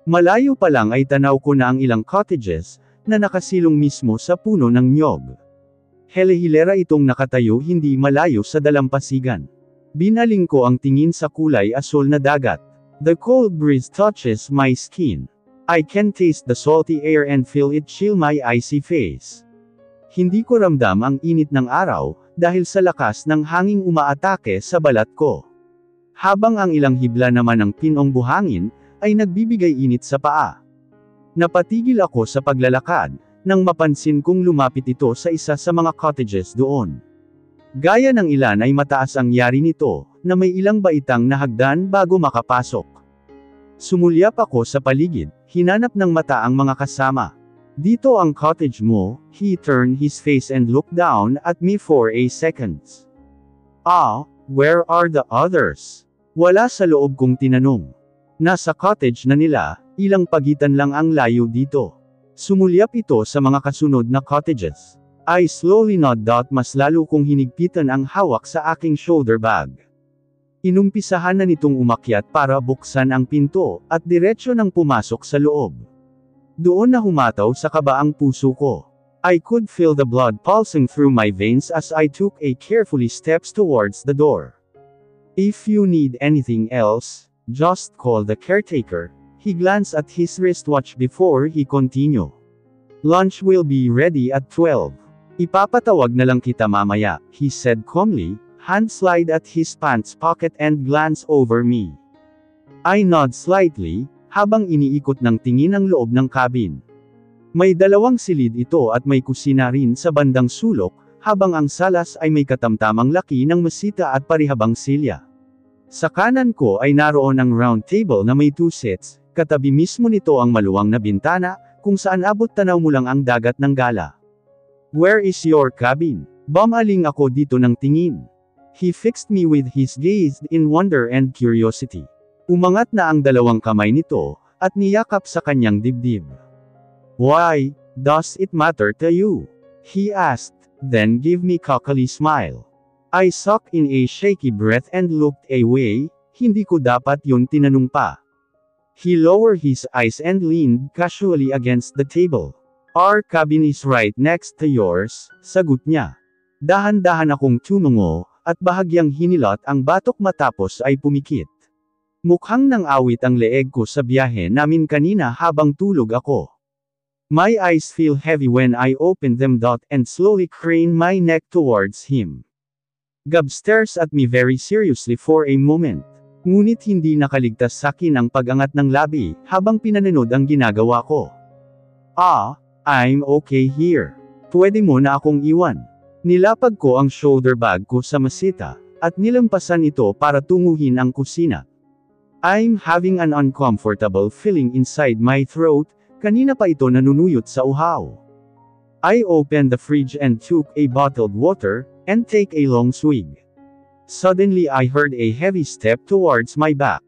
Malayo pa lang ay tanaw ko na ang ilang cottages, na nakasilong mismo sa puno ng niyog. Hele-hilera itong nakatayo hindi malayo sa dalampasigan. Binaling ko ang tingin sa kulay asul na dagat. The cold breeze touches my skin. I can taste the salty air and feel it chill my icy face. Hindi ko ramdam ang init ng araw, dahil sa lakas ng hanging umaatake sa balat ko. Habang ang ilang hibla naman ng pinong buhangin, ay nagbibigay init sa paa. Napatigil ako sa paglalakad, nang mapansin kong lumapit ito sa isa sa mga cottages doon. Gaya ng ilan ay mataas ang yari nito, na may ilang baitang na hagdan bago makapasok. Sumulyap ako sa paligid, hinanap ng mata ang mga kasama. Dito ang cottage mo, he turned his face and looked down at me for a second. Where are the others? Wala sa loob kong tinanong. Nasa cottage na nila, ilang pagitan lang ang layo dito. Sumulyap ito sa mga kasunod na cottages. I slowly nod out mas lalo kong hinigpitan ang hawak sa aking shoulder bag. Inumpisahan na nitong umakyat para buksan ang pinto, at diretsyo nang pumasok sa loob. Doon na humataw sa kaba ang puso ko. I could feel the blood pulsing through my veins as I took a carefully steps towards the door. If you need anything else, just call the caretaker. He glanced at his wristwatch before he continued. Lunch will be ready at 12. Ipapatawag na lang kita mamaya, he said calmly, hand slide at his pants pocket and glance over me. I nod slightly, habang iniikot ng tingin ang loob ng cabin. May dalawang silid ito at may kusina rin sa bandang sulok, habang ang salas ay may katamtamang laki ng mesita at parihabang silya. Sa kanan ko ay naroon ang round table na may 2 seats, katabi mismo nito ang maluwang na bintana, kung saan abot tanaw mo lang ang dagat ng Gala. Where is your cabin? Bumaling ako dito ng tingin. He fixed me with his gaze in wonder and curiosity. Umangat na ang dalawang kamay nito, at niyakap sa kanyang dibdib. Why does it matter to you? He asked, then gave me cockily smile. I sucked in a shaky breath and looked away, hindi ko dapat yun tinanong pa. He lowered his eyes and leaned casually against the table. Our cabin is right next to yours, sagot niya. Dahan-dahan akong tumungo, at bahagyang hinilot ang batok matapos ay pumikit. Mukhang nang awit ang leeg ko sa biyahe namin kanina habang tulog ako. My eyes feel heavy when I open them and slowly crane my neck towards him. Gab stares at me very seriously for a moment. Ngunit hindi nakaligtas sakin ang pag-angat ng labi, habang pinanonood ang ginagawa ko. I'm okay here. Pwede mo na akong iwan. Nilapag ko ang shoulder bag ko sa mesita, at nilampasan ito para tunguhin ang kusina. I'm having an uncomfortable feeling inside my throat, kanina pa ito nanunuyot sa uhaw. I opened the fridge and took a bottled water, and take a long swig. Suddenly I heard a heavy step towards my back.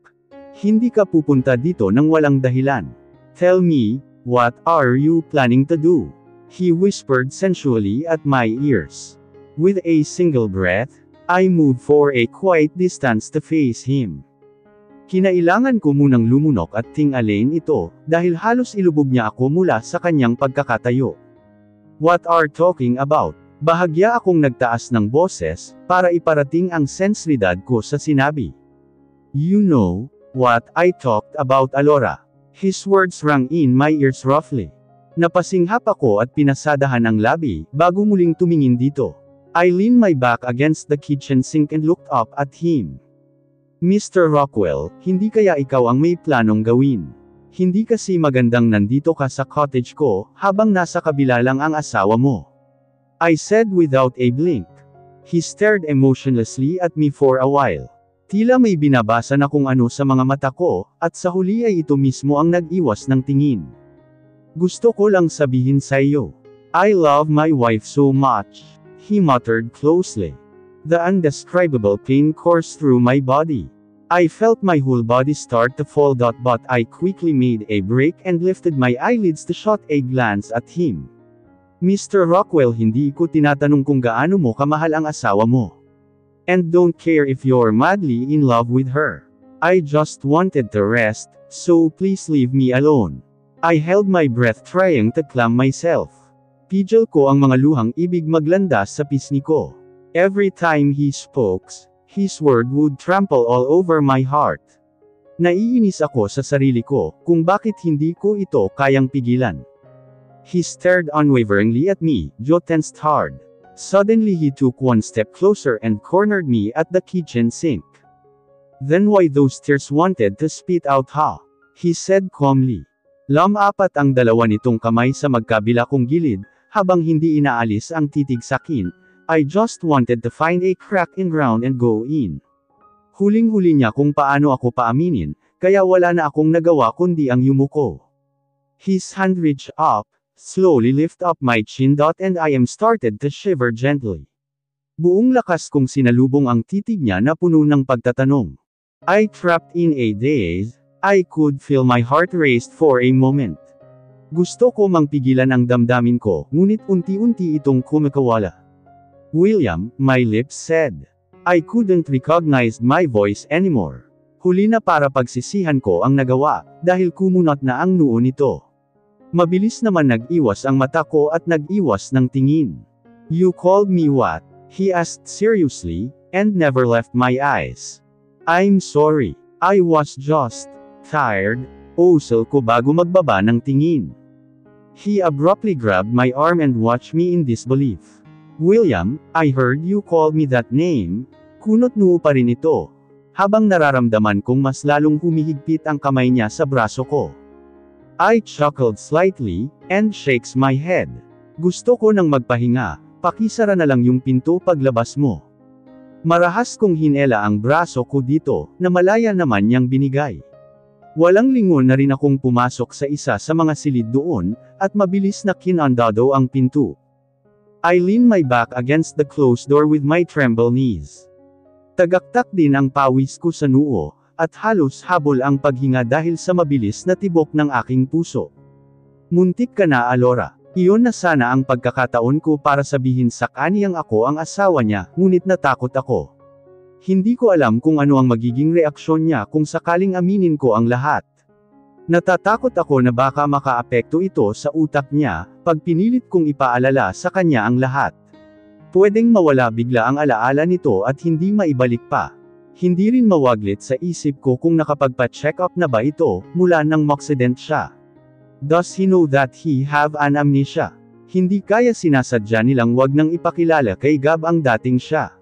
Hindi ka pupunta dito nang walang dahilan. Tell me, what are you planning to do? He whispered sensually at my ears. With a single breath, I moved for a quiet distance to face him. Kinailangan ko munang lumunok at tingalain ito, dahil halos ilubog niya ako mula sa kanyang pagkakatayo. What are talking about? Bahagya akong nagtaas ng boses, para iparating ang sensibilidad ko sa sinabi. You know, what I talked about Alora. His words rang in my ears roughly. Napasinghap ako at pinasadahan ang labi, bago muling tumingin dito. I leaned my back against the kitchen sink and looked up at him. Mr. Rockwell, hindi kaya ikaw ang may planong gawin? Hindi kasi magandang nandito ka sa cottage ko, habang nasa kabila lang ang asawa mo. I said without a blink. He stared emotionlessly at me for a while. Tila may binabasa na kung ano sa mga mata ko, at sa huli ay ito mismo ang nag-iwas ng tingin. Gusto ko lang sabihin sa iyo. I love my wife so much, he muttered closely. The undescribable pain coursed through my body. I felt my whole body start to fall but I quickly made a break and lifted my eyelids to shoot a glance at him. Mr. Rockwell, hindi ko tinatanong kung gaano mo kamahal ang asawa mo. And don't care if you're madly in love with her. I just wanted to rest, so please leave me alone. I held my breath trying to calm myself. Pidgel ko ang mga luhang ibig maglandas sa pisngi ko. Every time he spoke, his word would trample all over my heart. Naiinis ako sa sarili ko, kung bakit hindi ko ito kayang pigilan. He stared unwaveringly at me, jaw tensed hard. Suddenly he took one step closer and cornered me at the kitchen sink. Then why those tears wanted to spit out ha? He said calmly. Lumapat ang dalawa nitong kamay sa magkabila kong gilid, habang hindi inaalis ang titig sa akin. I just wanted to find a crack in ground and go in. Huling-huli niya kung paano ako paaminin, kaya wala na akong nagawa kundi ang yumuko. His hand reached up, slowly lift up my chin and I am started to shiver gently. Buong lakas kong sinalubong ang titig niya na puno ng pagtatanong. I trapped in a daze, I could feel my heart raced for a moment. Gusto ko mang pigilan ang damdamin ko, ngunit unti-unti itong kumikawala. William, my lips said. I couldn't recognize my voice anymore. Huli na para pagsisihan ko ang nagawa, dahil kumunat na ang noo nito. Mabilis naman nag-iwas ang mata ko at nag-iwas ng tingin. You called me what? He asked seriously, and never left my eyes. I'm sorry. I was just tired. Usal ko bago magbaba ng tingin. He abruptly grabbed my arm and watched me in disbelief. William, I heard you call me that name. Kunot noo pa rin ito. Habang nararamdaman kong mas lalong humihigpit ang kamay niya sa braso ko. I chuckled slightly, and shakes my head. Gusto ko nang magpahinga, pakisara na lang yung pinto paglabas mo. Marahas kong hinela ang braso ko dito, na malaya naman niyang binigay. Walang lingon na rin akong pumasok sa isa sa mga silid doon, at mabilis na kinandado ang pinto. I leaned my back against the closed door with my tremble knees. Tagaktak din ang pawis ko sa noo, at halos habol ang paghinga dahil sa mabilis na tibok ng aking puso. Muntik ka na Alora. Iyon na sana ang pagkakataon ko para sabihin sa kaniyang ako ang asawa niya, ngunit natakot ako. Hindi ko alam kung ano ang magiging reaksyon niya kung sakaling aminin ko ang lahat. Natatakot ako na baka makaapekto ito sa utak niya, pag pinilit kong ipaalala sa kanya ang lahat. Pwedeng mawala bigla ang alaala nito at hindi maibalik pa. Hindi rin mawaglit sa isip ko kung nakapagpa-check up na ba ito, mula nang maksident siya. Does he know that he have an amnesia? Hindi kaya sinasadya nilang wag nang ipakilala kay Gab ang dating siya.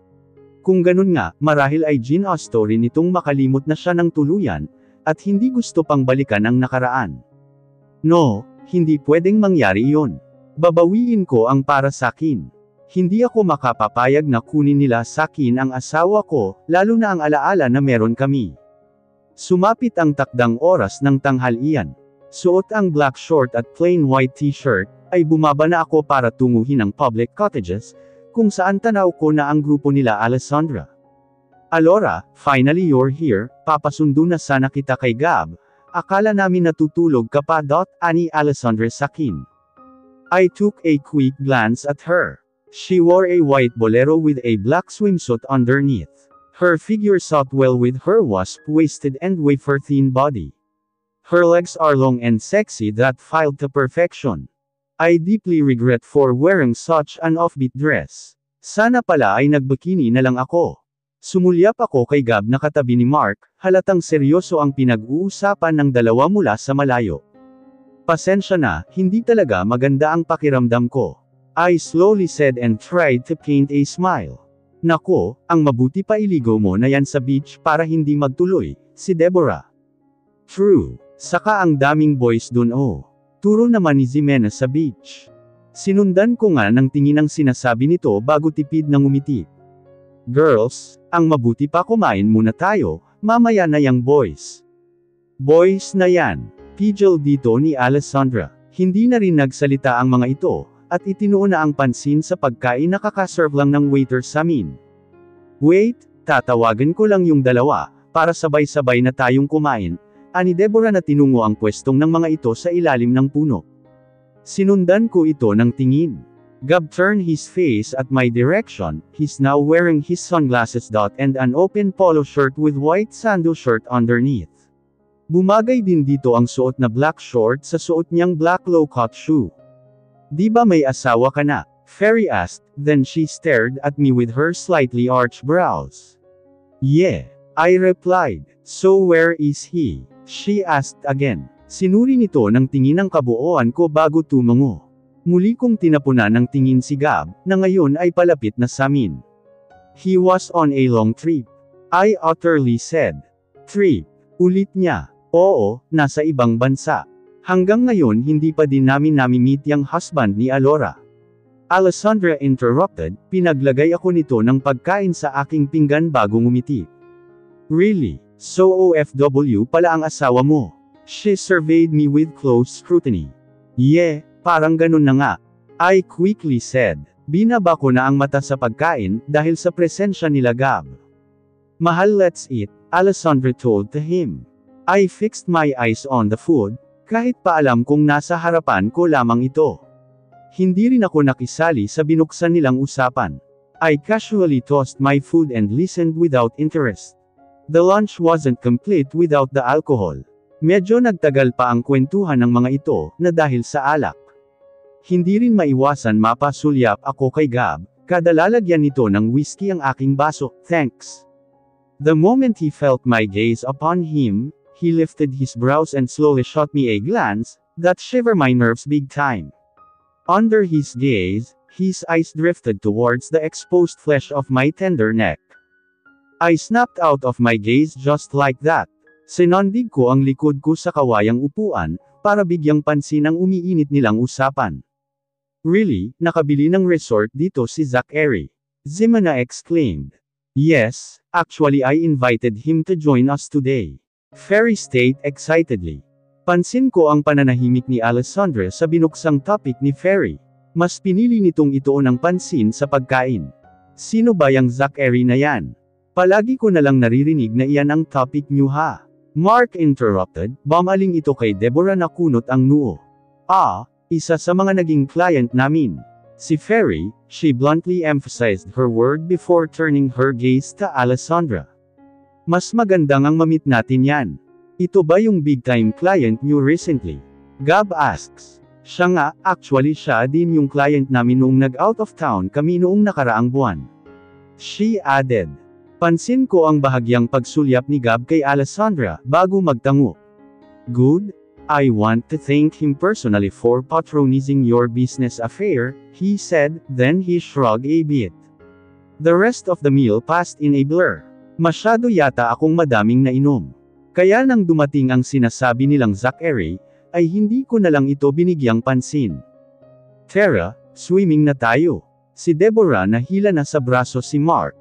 Kung ganun nga, marahil ay gin o story nitong makalimot na siya ng tuluyan, at hindi gusto pang balikan ang nakaraan. No, hindi pwedeng mangyari iyon. Babawiin ko ang para sakin. Hindi ako makapapayag na kunin nila sakin ang asawa ko, lalo na ang alaala na meron kami. Sumapit ang takdang oras ng tanghalian. Suot ang black short at plain white t-shirt, ay bumaba na ako para tunguhin ang public cottages, kung saan tanaw ko na ang grupo nila Alessandra. Alora, finally you're here, papasundo na sana kita kay Gab, akala namin natutulog ka pa. Ani Alessandra sakin. I took a quick glance at her. She wore a white bolero with a black swimsuit underneath. Her figure sat well with her wasp-waisted and wafer-thin body. Her legs are long and sexy that filed to perfection. I deeply regret for wearing such an offbeat dress. Sana pala ay nagbikini na lang ako. Sumulyap ako kay Gab na katabi ni Mark, halatang seryoso ang pinag-uusapan ng dalawa mula sa malayo. Pasensya na, hindi talaga maganda ang pakiramdam ko. I slowly said and tried to paint a smile. Nako, ang mabuti pa iligo mo na yan sa beach para hindi magtuloy, si Deborah. True, saka ang daming boys dun Turo naman ni Ximena sa beach. Sinundan ko nga ng tingin ang sinasabi nito bago tipid ng umiti. Girls, ang mabuti pa kumain muna tayo, mamaya na yang boys. Boys na yan, pidgel dito ni Alessandra. Hindi na rin nagsalita ang mga ito, at itinuon na ang pansin sa pagkain na kakaserve lang ng waiter sa amin. Wait, tatawagan ko lang yung dalawa, para sabay-sabay na tayong kumain, ani Deborah na tinungo ang pwestong ng mga ito sa ilalim ng puno. Sinundan ko ito ng tingin. Gab turned his face at my direction. He's now wearing his sunglasses and an open polo shirt with white sandal shirt underneath. Bumagay din dito ang suot na black short sa suot niyang black low-cut shoe. Di ba may asawa ka na? Fairy asked, then she stared at me with her slightly arched brows. Yeah, I replied. So where is he? She asked again. Sinuri nito ng tingin ang kabuoan ko bago tumango. Muli kong tinapunan ng tingin si Gab, na ngayon ay palapit na sa amin. He was on a long trip. I utterly said. Trip. Ulit niya. Oo, nasa ibang bansa. Hanggang ngayon hindi pa din namin nami-meet yung husband ni Alora. Alessandra interrupted, pinaglagay ako nito ng pagkain sa aking pinggan bago ngumiti. Really? So OFW pala ang asawa mo? She surveyed me with close scrutiny. Yeah, parang ganun na nga. I quickly said. Binaba ko na ang mata sa pagkain, dahil sa presensya nila Gab. Mahal, let's eat, Alessandra told to him. I fixed my eyes on the food, kahit pa alam kong nasa harapan ko lamang ito. Hindi rin ako nakisali sa binuksan nilang usapan. I casually tossed my food and listened without interest. The lunch wasn't complete without the alcohol. Medyo nagtagal pa ang kwentuhan ng mga ito, na dahil sa alak. Hindi rin maiwasan mapasulyap ako kay Gab, kada lalagyan nito ng whiskey ang aking baso, thanks. The moment he felt my gaze upon him, he lifted his brows and slowly shot me a glance, that shivered my nerves big time. Under his gaze, his eyes drifted towards the exposed flesh of my tender neck. I snapped out of my gaze just like that. Sinandig ko ang likod ko sa kawayang upuan, para bigyang pansin ang umiinit nilang usapan. Really, nakabili ng resort dito si Zachary. Ximena exclaimed. Yes, actually I invited him to join us today. Fairy stated excitedly. Pansin ko ang pananahimik ni Alessandra sa binuksang topic ni Fairy. Mas pinili nitong ituon ng pansin sa pagkain. Sino ba yang Zachary na yan? Palagi ko na lang naririnig na iyan ang topic niyo ha. Mark interrupted, bumaling ito kay Deborah na kunot ang noo. Isa sa mga naging client namin. Si Fairy, she bluntly emphasized her word before turning her gaze to Alessandra. Mas magandang ang mamit natin yan. Ito ba yung big-time client niyo recently? Gab asks. Siya nga, actually siya din yung client namin noong nag-out of town kami noong nakaraang buwan. She added. Pansin ko ang bahagyang pagsulyap ni Gab kay Alessandra, bago magtango. Good? I want to thank him personally for patronizing your business affair, he said, then he shrugged a bit. The rest of the meal passed in a blur. Masyado yata akong madaming nainom. Kaya nang dumating ang sinasabi nilang Zachary, ay hindi ko na lang ito binigyang pansin. Tara, swimming na tayo. Si Deborah nahila na sa braso si Mark.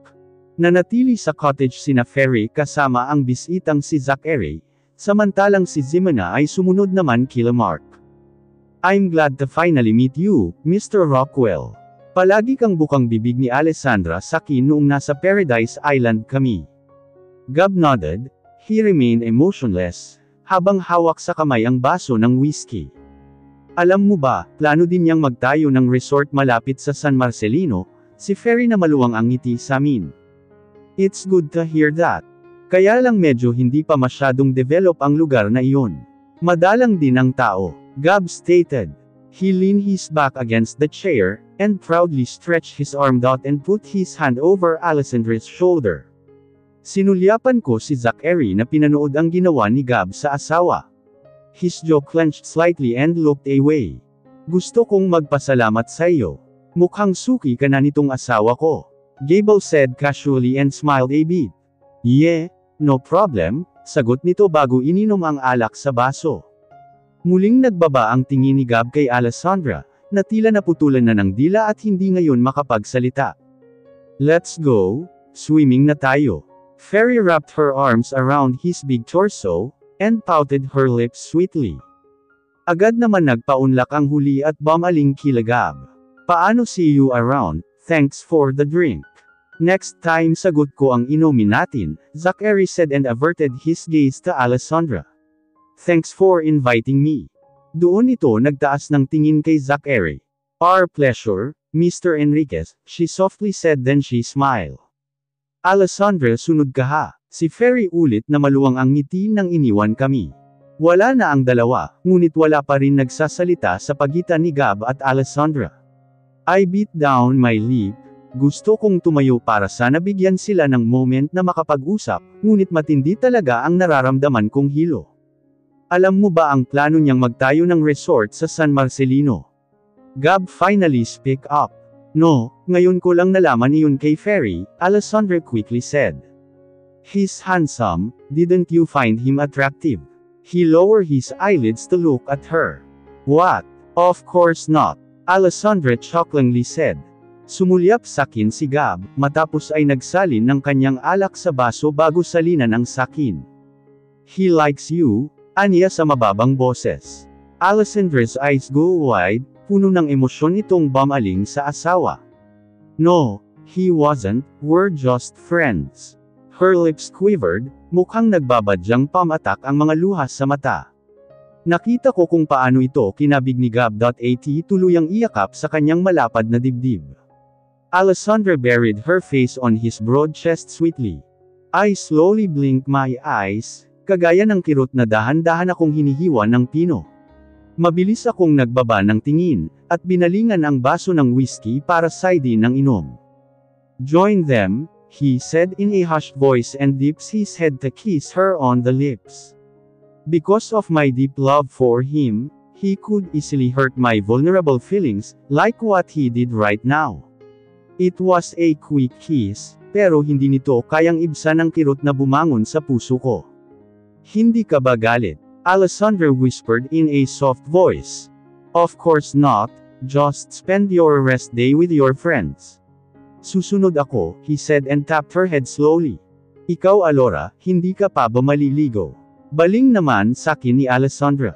Nanatili sa cottage sina Fairy kasama ang bisitang si Zachary, samantalang si Ximena ay sumunod naman kila Mark. I'm glad to finally meet you, Mr. Rockwell. Palagi kang bukang bibig ni Alessandra sa akin noong nasa Paradise Island kami. Gab nodded, he remained emotionless, habang hawak sa kamay ang baso ng whiskey. Alam mo ba, plano din niyang magtayo ng resort malapit sa San Marcelino, si Fairy na maluwang ang ngiti sa amin. It's good to hear that. Kaya lang medyo hindi pa masyadong develop ang lugar na iyon. Madalang din ang tao, Gab stated. He leaned his back against the chair, and proudly stretched his arm out and put his hand over Alessandra's shoulder. Sinulyapan ko si Zachary na pinanood ang ginawa ni Gab sa asawa. His jaw clenched slightly and looked away. Gusto kong magpasalamat sa iyo. Mukhang suki ka na nitong asawa ko. Gable said casually and smiled a bit. Yeah, no problem, sagot nito bago ininom ang alak sa baso. Muling nagbaba ang tingin ni Gab kay Alessandra, na tila naputulan na ng dila at hindi ngayon makapagsalita. Let's go, swimming na tayo. Fairy wrapped her arms around his big torso, and pouted her lips sweetly. Agad naman nagpaunlak ang huli at bumaling kila Gab. Paano see you around? Thanks for the drink. Next time sagot ko ang inumin natin, Zachary said and averted his gaze to Alessandra. Thanks for inviting me. Doon ito nagtaas ng tingin kay Zachary. Our pleasure, Mr. Enriquez, she softly said, then she smiled. Alessandra, sunod ka ha. Si Ferry ulit na maluwang ang ngiti nang iniwan kami. Wala na ang dalawa, ngunit wala pa rin nagsasalita sa pagitan ni Gab at Alessandra. I bit down my lip. Gusto kong tumayo para sana bigyan sila ng moment na makapag-usap, ngunit matindi talaga ang nararamdaman kong hilo. Alam mo ba ang plano niyang magtayo ng resort sa San Marcelino? Gab finally speak up. No, ngayon ko lang nalaman iyon kay Ferry, Alessandra quickly said. He's handsome, didn't you find him attractive? He lowered his eyelids to look at her. What? Of course not. Alessandra chucklingly said. Sumulyap sakin si Gab, matapos ay nagsalin ng kanyang alak sa baso bago salinan ang sakin. He likes you, aniya sa mababang boses. Alessandra's eyes go wide, puno ng emosyon itong bumaling sa asawa. No, he wasn't, we're just friends. Her lips quivered, mukhang nagbabadyang pamatak ang mga luha sa mata. Nakita ko kung paano ito kinabig ni Gab. At tuluyang iyakap sa kanyang malapad na dibdib. Alessandra buried her face on his broad chest sweetly. I slowly blinked my eyes, kagaya ng kirot na dahan-dahan akong hinihiwa ng pino. Mabilis akong nagbaba ng tingin, at binalingan ang baso ng whiskey para sidin ng inom. Join them, he said in a hushed voice and dips his head to kiss her on the lips. Because of my deep love for him, he could easily hurt my vulnerable feelings, like what he did right now. It was a quick kiss, pero hindi nito kayang ibsan ang kirot na bumangon sa puso ko. Hindi ka ba galit? Alessandra whispered in a soft voice. Of course not, just spend your rest day with your friends. Susunod ako, he said and tapped her head slowly. Ikaw Alora, hindi ka pa ba maliligo? Baling naman sakin ni Alessandra.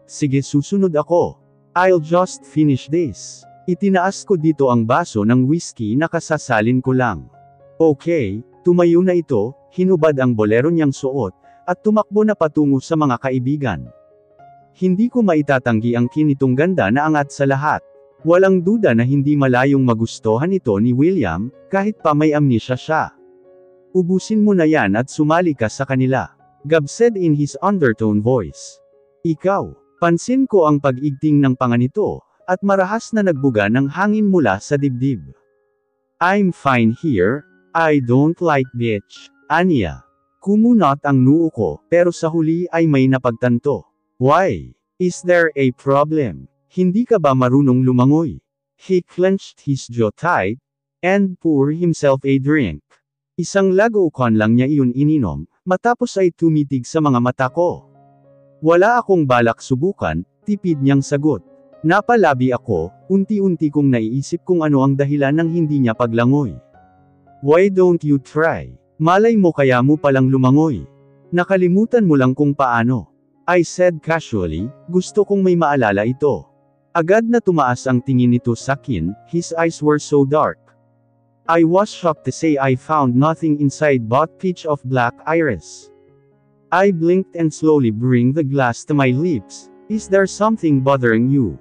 Sige susunod ako. I'll just finish this. Itinaas ko dito ang baso ng whiskey na kasasalin ko lang. Okay, tumayo na ito, hinubad ang bolero niyang suot, at tumakbo na patungo sa mga kaibigan. Hindi ko maitatanggi ang kinitong ganda na angat sa lahat. Walang duda na hindi malayong magustuhan ito ni William, kahit pa may amnesia siya. Ubusin mo na yan at sumali ka sa kanila. Gab said in his undertone voice. Ikaw, pansin ko ang pag-igting ng panga nito, at marahas na nagbuga ng hangin mula sa dibdib. I'm fine here, I don't like bitch, aniya. Kumunot ang noo ko, pero sa huli ay may napagtanto. Why? Is there a problem? Hindi ka ba marunong lumangoy? He clenched his jaw tight, and poured himself a drink. Isang lagokon lang niya iyon ininom, matapos ay tumitig sa mga mata ko. Wala akong balak subukan, tipid niyang sagot. Napalabi ako, unti-unti kong naiisip kung ano ang dahilan ng hindi niya paglangoy. Why don't you try? Malay mo kaya mo palang lumangoy. Nakalimutan mo lang kung paano. I said casually, gusto kong may maalala ito. Agad na tumaas ang tingin nito sa akin, his eyes were so dark. I was shocked to say I found nothing inside but pitch of black iris. I blinked and slowly bring the glass to my lips. Is there something bothering you?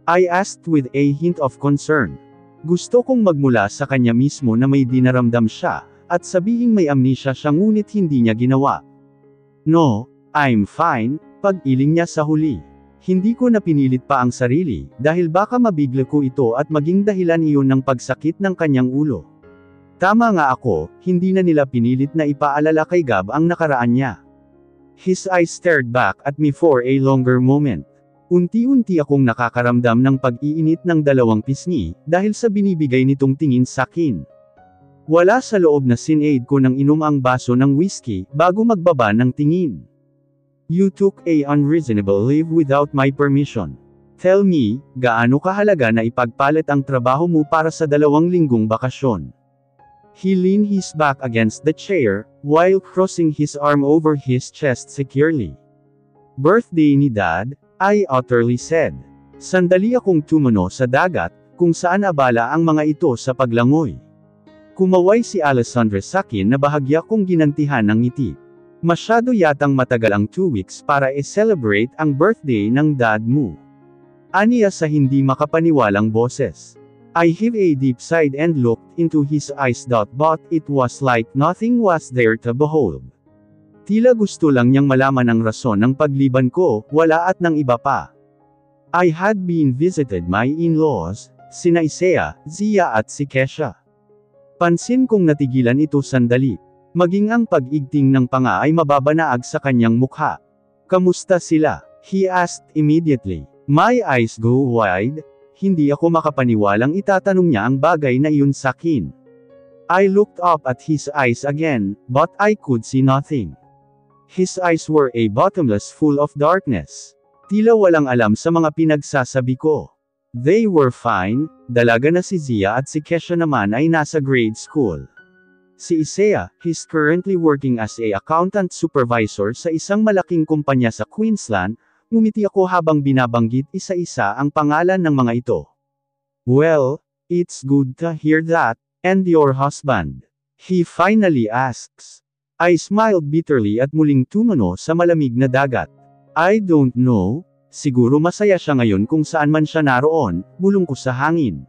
I asked with a hint of concern. Gusto kong magmula sa kanya mismo na may dinaramdam siya, at sabihing may amnesia siya ngunit hindi niya ginawa. No, I'm fine, pag-iling niya sa huli. Hindi ko na pinilit pa ang sarili, dahil baka mabigla ko ito at maging dahilan iyon ng pagsakit ng kanyang ulo. Tama nga ako, hindi na nila pinilit na ipaalala kay Gab ang nakaraan niya. His eyes stared back at me for a longer moment. Unti-unti akong nakakaramdam ng pag-iinit ng dalawang pisngi, dahil sa binibigay nitong tingin sakin. Wala sa loob na sinaid ko nang inom ang baso ng whiskey, bago magbaba ng tingin. You took a unreasonable leave without my permission. Tell me, gaano kahalaga na ipagpalit ang trabaho mo para sa 2 linggong bakasyon? He leaned his back against the chair, while crossing his arm over his chest securely. Birthday ni Dad, I utterly said. Sandali akong tumuno sa dagat, kung saan abala ang mga ito sa paglangoy. Kumaway si Alessandra sakin na bahagya kong ginantihan ng ngiti. Masyado yatang matagal ang 2 weeks para i-celebrate ang birthday ng dad mo. Aniya sa hindi makapaniwalang boses. I heaved a deep sigh and looked into his eyes. But it was like nothing was there to behold. Tila gusto lang niyang malaman ang rason ng pagliban ko, wala at ng iba pa. I had been visited my in-laws, sina Isaiah, Zia at si Kesha. Pansin kong natigilan ito sandali. Maging ang pag-igting ng panga ay mababanaag sa kanyang mukha. Kamusta sila? He asked immediately. My eyes go wide. Hindi ako makapaniwalang itatanong niya ang bagay na iyon sa akin. I looked up at his eyes again, but I could see nothing. His eyes were a bottomless full of darkness. Tila walang alam sa mga pinagsasabi ko. They were fine, dalaga na si Zia at si Kesha naman ay nasa grade school. Si Isaiah, he's currently working as a accountant supervisor sa isang malaking kumpanya sa Queensland. Ngumiti ako habang binabanggit isa-isa ang pangalan ng mga ito. Well, it's good to hear that. And your husband? He finally asks. I smiled bitterly at muling tumuno sa malamig na dagat. I don't know. Siguro masaya siya ngayon kung saan man siya naroon, bulong ko sa hangin.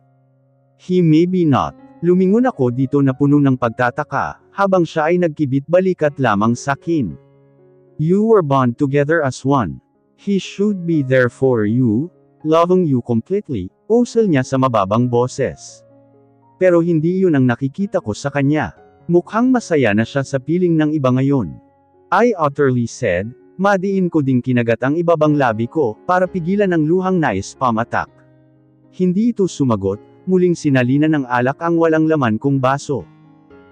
He maybe not. Lumingon ako dito na puno ng pagtataka, habang siya ay nagkibit balikat lamang sa akin. You were bound together as one. He should be there for you, loving you completely, usal niya sa mababang boses. Pero hindi yun ang nakikita ko sa kanya. Mukhang masaya na siya sa piling ng iba ngayon. I utterly said, madiin ko ding kinagat ang ibabang labi ko, para pigilan ang luhang nais pamatak. Hindi ito sumagot, muling sinalina ng alak ang walang laman kong baso.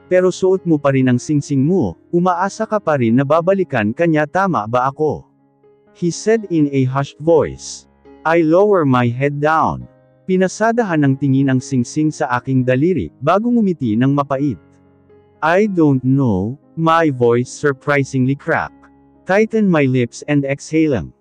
Pero suot mo pa rin ang singsing mo, umaasa ka pa rin na babalikan kanya, tama ba ako? He said in a hushed voice. I lower my head down. Pinasadahan ng tingin ang singsing sa aking daliri, bago ngumiti ng mapait. I don't know, my voice surprisingly cracked. Tighten my lips and exhaling.